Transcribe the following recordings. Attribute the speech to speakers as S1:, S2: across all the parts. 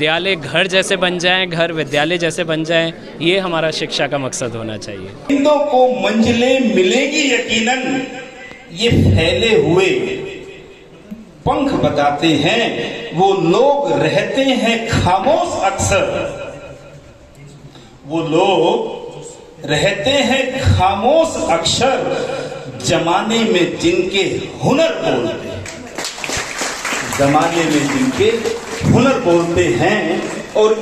S1: विद्यालय घर जैसे बन जाएं, घर विद्यालय जैसे बन जाएं, ये हमारा शिक्षा का मकसद होना चाहिए।
S2: परिंदों को मंजिलें मिलेगी यकीनन, ये फैले हुए पंख बताते हैं। वो लोग रहते हैं खामोश अक्सर, वो लोग रहते हैं खामोश अक्षर, जमाने में जिनके हुनर बोलते हैं, जमाने में जिनके हुनर बोलते हैं। और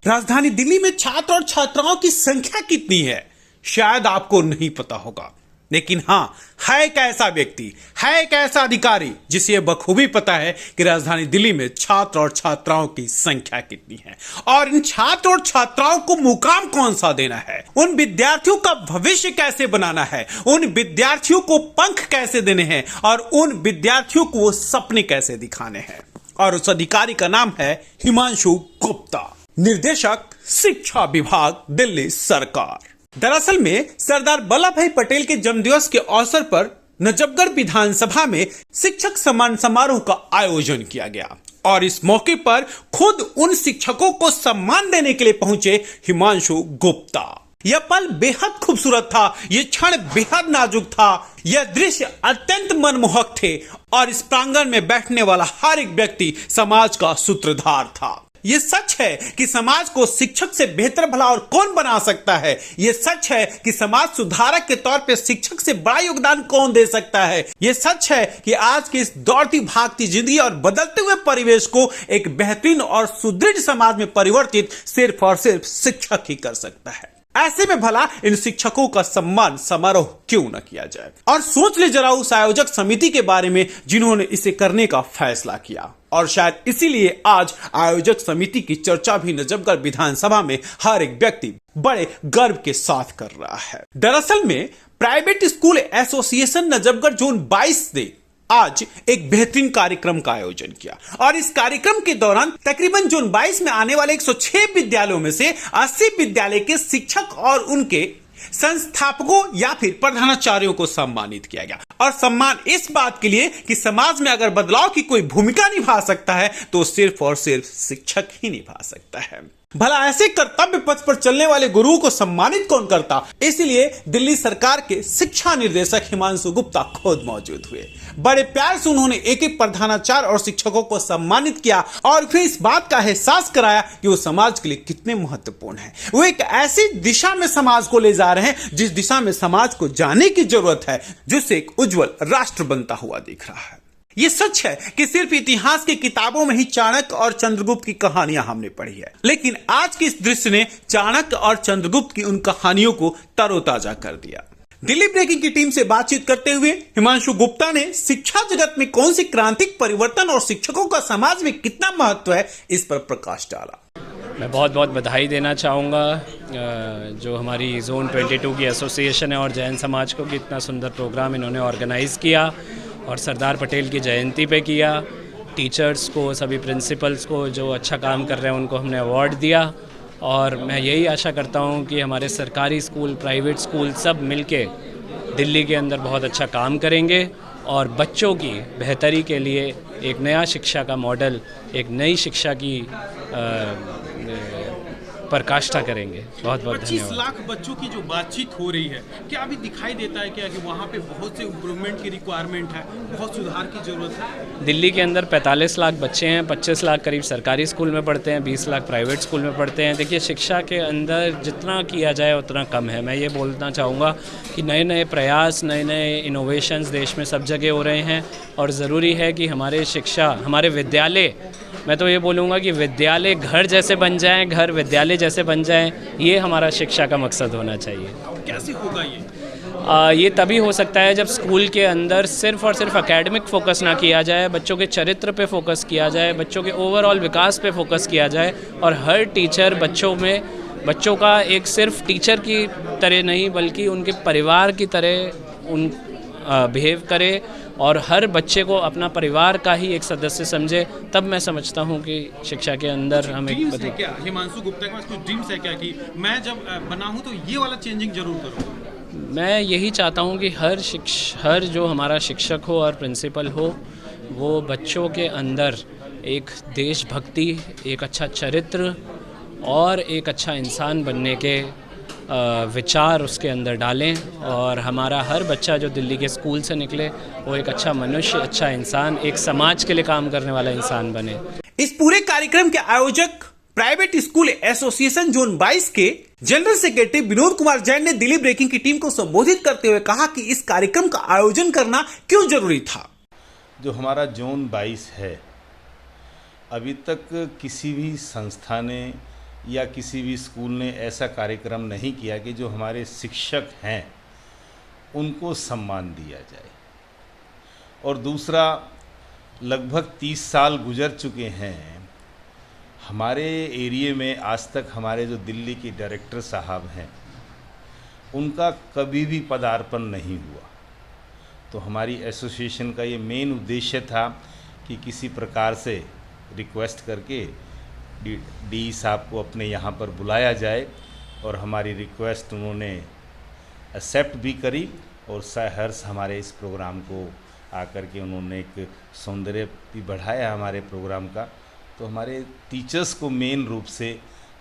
S3: राजधानी दिल्ली में छात्र और छात्राओं की संख्या कितनी है शायद आपको नहीं पता होगा, लेकिन हाँ, है एक ऐसा व्यक्ति, है एक ऐसा अधिकारी जिसे यह बखूबी पता है कि राजधानी दिल्ली में छात्र और छात्राओं की संख्या कितनी है और इन छात्र और छात्राओं को मुकाम कौन सा देना है, उन विद्यार्थियों का भविष्य कैसे बनाना है, उन विद्यार्थियों को पंख कैसे देने हैं और उन विद्यार्थियों को वो सपने कैसे दिखाने हैं। और उस अधिकारी का नाम है हिमांशु गुप्ता, निर्देशक शिक्षा विभाग, दिल्ली सरकार। दरअसल में सरदार वल्लभ भाई पटेल के जन्मदिवस के अवसर पर नजफगढ़ विधानसभा में शिक्षक सम्मान समारोह का आयोजन किया गया और इस मौके पर खुद उन शिक्षकों को सम्मान देने के लिए पहुंचे हिमांशु गुप्ता। यह पल बेहद खूबसूरत था, यह क्षण बेहद नाजुक था, यह दृश्य अत्यंत मनमोहक थे और इस प्रांगण में बैठने वाला हर एक व्यक्ति समाज का सूत्रधार था। ये सच है कि समाज को शिक्षक से बेहतर भला और कौन बना सकता है। ये सच है कि समाज सुधारक के तौर पे शिक्षक से बड़ा योगदान कौन दे सकता है। ये सच है कि आज की इस दौड़ती भागती जिंदगी और बदलते हुए परिवेश को एक बेहतरीन और सुदृढ़ समाज में परिवर्तित सिर्फ और सिर्फ शिक्षक ही कर सकता है। ऐसे में भला इन शिक्षकों का सम्मान समारोह क्यों न किया जाए। और सोच ले जरा उस आयोजक समिति के बारे में जिन्होंने इसे करने का फैसला किया और शायद इसीलिए आज आयोजक समिति की चर्चा भी नजफगढ़ विधानसभा में हर एक व्यक्ति बड़े गर्व के साथ कर रहा है। दरअसल में private school association Najafgarh zone 22 ने आज एक बेहतरीन कार्यक्रम का आयोजन किया और इस कार्यक्रम के दौरान तकरीबन जोन 22 में आने वाले 106 विद्यालयों में से 80 विद्यालय के शिक्षक और उनके संस्थापकों या फिर प्रधानाचार्यों को सम्मानित किया गया। और सम्मान इस बात के लिए कि समाज में अगर बदलाव की कोई भूमिका निभा सकता है तो सिर्फ और सिर्फ शिक्षक ही निभा सकता है। भला ऐसे कर्तव्य पथ पर चलने वाले गुरुओं को सम्मानित कौन करता। इसलिए दिल्ली सरकार के शिक्षा निर्देशक हिमांशु गुप्ता खुद मौजूद हुए। बड़े प्यार से उन्होंने एक एक प्रधानाचार्य और शिक्षकों को सम्मानित किया और फिर इस बात का एहसास कराया कि वो समाज के लिए कितने महत्वपूर्ण हैं। वो एक ऐसी दिशा में समाज को ले जा रहे हैं जिस दिशा में समाज को जाने की जरूरत है, जिससे एक उज्जवल राष्ट्र बनता हुआ दिख रहा है। ये सच है कि सिर्फ इतिहास की किताबों में ही चाणक्य और चंद्रगुप्त की कहानियां हमने पढ़ी है, लेकिन आज की इस दृश्य ने चाणक्य और चंद्रगुप्त की उन कहानियों को तरोताजा कर दिया। दिल्ली ब्रेकिंग की टीम से बातचीत करते हुए हिमांशु गुप्ता ने शिक्षा जगत में कौन सी क्रांतिक परिवर्तन और शिक्षकों का समाज में कितना महत्व है, इस पर प्रकाश डाला।
S1: मैं बहुत बहुत बधाई देना चाहूँगा जो हमारी जोन 22 की एसोसिएशन है और जैन समाज को कि इतना सुंदर प्रोग्राम इन्होंने ऑर्गेनाइज़ किया और सरदार पटेल की जयंती पे किया। टीचर्स को, सभी प्रिंसिपल्स को जो अच्छा काम कर रहे हैं उनको हमने अवार्ड दिया और मैं यही आशा करता हूँ कि हमारे सरकारी स्कूल, प्राइवेट स्कूल सब मिलके दिल्ली के अंदर बहुत अच्छा काम करेंगे और बच्चों की बेहतरी के लिए एक नया शिक्षा का मॉडल, एक नई शिक्षा की प्रकाष्ठा करेंगे। बहुत बहुत
S4: 25 लाख बच्चों की जो बातचीत हो रही है, क्या अभी दिखाई देता है क्या कि वहाँ पे बहुत से इम्प्रूवमेंट की रिक्वायरमेंट है, बहुत सुधार की जरूरत है?
S1: दिल्ली के अंदर 45 लाख बच्चे हैं, 25 लाख करीब सरकारी स्कूल में पढ़ते हैं, 20 लाख प्राइवेट स्कूल में पढ़ते हैं। देखिए, शिक्षा के अंदर जितना किया जाए उतना कम है। मैं ये बोलना चाहूँगा कि नए नए प्रयास, नए नए इनोवेशंस देश में सब जगह हो रहे हैं और ज़रूरी है कि हमारे विद्यालय, मैं तो ये बोलूँगा कि विद्यालय घर जैसे बन जाएं, घर विद्यालय जैसे बन जाएं, ये हमारा शिक्षा का मकसद होना चाहिए।
S4: कैसे होगा ये?
S1: ये तभी हो सकता है जब स्कूल के अंदर सिर्फ और सिर्फ एकेडमिक फोकस ना किया जाए, बच्चों के चरित्र पे फोकस किया जाए, बच्चों के ओवरऑल विकास पे फोकस किया जाए और हर टीचर बच्चों का एक सिर्फ टीचर की तरह नहीं बल्कि उनके परिवार की तरह बिहेव करे और हर बच्चे को अपना परिवार का ही एक सदस्य समझे। तब मैं समझता हूँ कि शिक्षा के अंदर हम एक
S4: क्या हिमांशु गुप्ता के पास कुछ ड्रीम्स है क्या कि मैं जब बना हूँ तो ये वाला चेंजिंग जरूर करूँ?
S1: मैं यही चाहता हूँ कि हर जो हमारा शिक्षक हो और प्रिंसिपल हो वो बच्चों के अंदर एक देशभक्ति, एक अच्छा चरित्र और एक अच्छा इंसान बनने के विचार उसके अंदर डालें और हमारा हर बच्चा जो दिल्ली के स्कूल से निकले वो एक अच्छा मनुष्य, अच्छा इंसान, एक समाज के लिए काम करने वाला इंसान बने।
S3: इस पूरे कार्यक्रम के आयोजक प्राइवेट स्कूल एसोसिएशन जोन 22 के जनरल सेक्रेटरी विनोद कुमार जैन ने दिल्ली ब्रेकिंग की टीम को संबोधित करते हुए कहा कि इस कार्यक्रम का आयोजन करना क्यों जरूरी था।
S5: जो हमारा जोन 22 है, अभी तक किसी भी संस्था ने या किसी भी स्कूल ने ऐसा कार्यक्रम नहीं किया कि जो हमारे शिक्षक हैं उनको सम्मान दिया जाए। और दूसरा, लगभग 30 साल गुजर चुके हैं, हमारे एरिया में आज तक हमारे जो दिल्ली के डायरेक्टर साहब हैं उनका कभी भी पदार्पण नहीं हुआ। तो हमारी एसोसिएशन का ये मेन उद्देश्य था कि किसी प्रकार से रिक्वेस्ट करके डी साहब को अपने यहाँ पर बुलाया जाए और हमारी रिक्वेस्ट उन्होंने एक्सेप्ट भी करी और सहर्ष हमारे इस प्रोग्राम को आकर के उन्होंने एक सौंदर्य भी बढ़ाया हमारे प्रोग्राम का। तो हमारे टीचर्स को मेन रूप से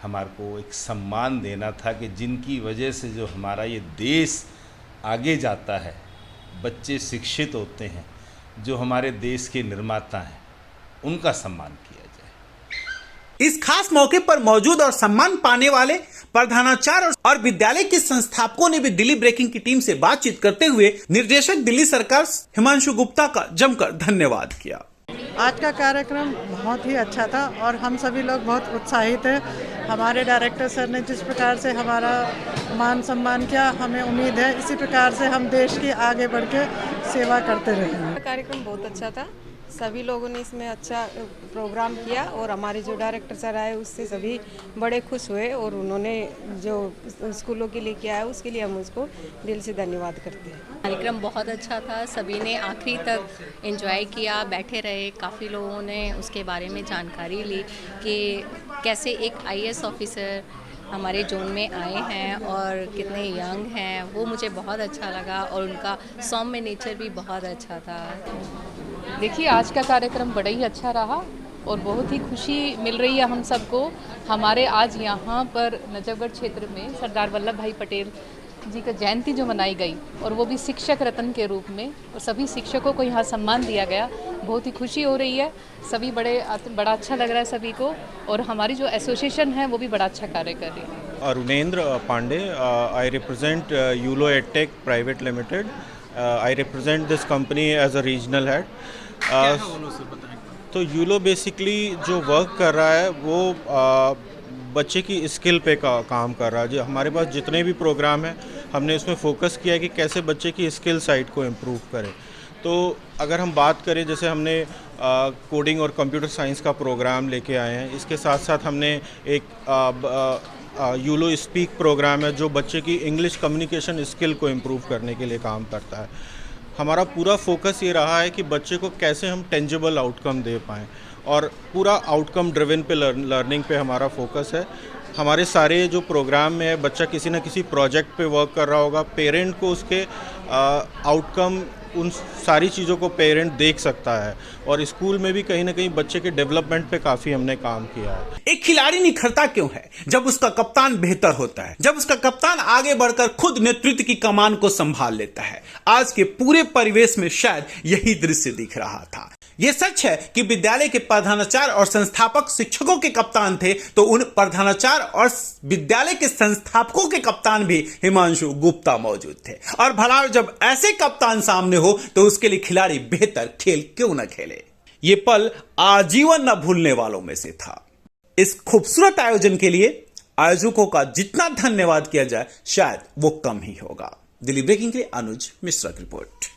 S5: हमारे को एक सम्मान देना था कि जिनकी वजह से जो हमारा ये देश आगे जाता है, बच्चे शिक्षित होते हैं, जो हमारे देश के निर्माता हैं, उनका सम्मान किया जाए।
S3: इस खास मौके पर मौजूद और सम्मान पाने वाले प्रधानाचार्य और विद्यालय के संस्थापकों ने भी दिल्ली ब्रेकिंग की टीम से बातचीत करते हुए निर्देशक दिल्ली सरकार हिमांशु गुप्ता का जमकर धन्यवाद किया।
S6: आज का कार्यक्रम बहुत ही अच्छा था और हम सभी लोग बहुत उत्साहित हैं। हमारे डायरेक्टर सर ने जिस प्रकार से हमारा मान सम्मान किया, हमें उम्मीद है इसी प्रकार से हम देश की आगे बढ़ के सेवा करते रहेंगे।
S7: कार्यक्रम बहुत अच्छा था, सभी लोगों ने इसमें अच्छा प्रोग्राम किया और हमारे जो डायरेक्टर सर आए उससे सभी बड़े खुश हुए और उन्होंने जो स्कूलों के लिए किया है उसके लिए हम उसको दिल से धन्यवाद करते हैं।
S8: कार्यक्रम बहुत अच्छा था, सभी ने आखिरी तक एंजॉय किया, बैठे रहे। काफ़ी लोगों ने उसके बारे में जानकारी ली कि कैसे एक IAS ऑफिसर हमारे जोन में आए हैं और कितने यंग हैं, वो मुझे बहुत अच्छा लगा और उनका सौम्य नेचर भी बहुत अच्छा था।
S9: देखिए, आज का कार्यक्रम बड़ा ही अच्छा रहा और बहुत ही खुशी मिल रही है हम सबको। हमारे आज यहाँ पर नजफगढ़ क्षेत्र में सरदार वल्लभ भाई पटेल जी का जयंती जो मनाई गई और वो भी शिक्षक रत्न के रूप में, और सभी शिक्षकों को यहाँ सम्मान दिया गया, बहुत ही खुशी हो रही है। सभी बड़ा अच्छा लग रहा है सभी को और हमारी जो एसोसिएशन है वो भी बड़ा अच्छा कार्य कर रही है।
S10: Arunendra Pandey, I represent Yulo edtech private limited. I represent this company as a regional head. तो यूलो बेसिकली जो वर्क कर रहा है वो बच्चे की स्किल पे काम कर रहा है। जो हमारे पास जितने भी प्रोग्राम हैं हमने उसमें फोकस किया है कि कैसे बच्चे की स्किल साइड को इम्प्रूव करें। तो अगर हम बात करें, जैसे हमने कोडिंग और कंप्यूटर साइंस का प्रोग्राम लेके आए हैं, इसके साथ साथ हमने एक यूलो स्पीक प्रोग्राम है जो बच्चे की इंग्लिश कम्युनिकेशन स्किल को इम्प्रूव करने के लिए काम करता है। हमारा पूरा फोकस ये रहा है कि बच्चे को कैसे हम टेंजिबल आउटकम दे पाएँ और पूरा आउटकम ड्रिवन पे लर्निंग पे हमारा फोकस है। हमारे सारे जो प्रोग्राम में है, बच्चा किसी न किसी प्रोजेक्ट पे वर्क कर रहा होगा, पेरेंट को उसके आउटकम, उन सारी चीज़ों को पेरेंट देख सकता है और स्कूल में भी कहीं ना कहीं बच्चे के डेवलपमेंट पे काफ़ी हमने काम किया है।
S3: एक खिलाड़ी निखरता क्यों है? जब उसका कप्तान बेहतर होता है, जब उसका कप्तान आगे बढ़कर खुद नेतृत्व की कमान को संभाल लेता है। आज के पूरे परिवेश में शायद यही दृश्य दिख रहा था। यह सच है कि विद्यालय के प्रधानाचार्य और संस्थापक शिक्षकों के कप्तान थे, तो उन प्रधानाचार्य और विद्यालय के संस्थापकों के कप्तान भी हिमांशु गुप्ता मौजूद थे। और भला जब ऐसे कप्तान सामने हो तो उसके लिए खिलाड़ी बेहतर खेल क्यों न खेले। ये पल आजीवन न भूलने वालों में से था। इस खूबसूरत आयोजन के लिए आयोजकों का जितना धन्यवाद किया जाए शायद वो कम ही होगा। दिल्ली ब्रेकिंग के लिए अनुज मिश्रा की रिपोर्ट।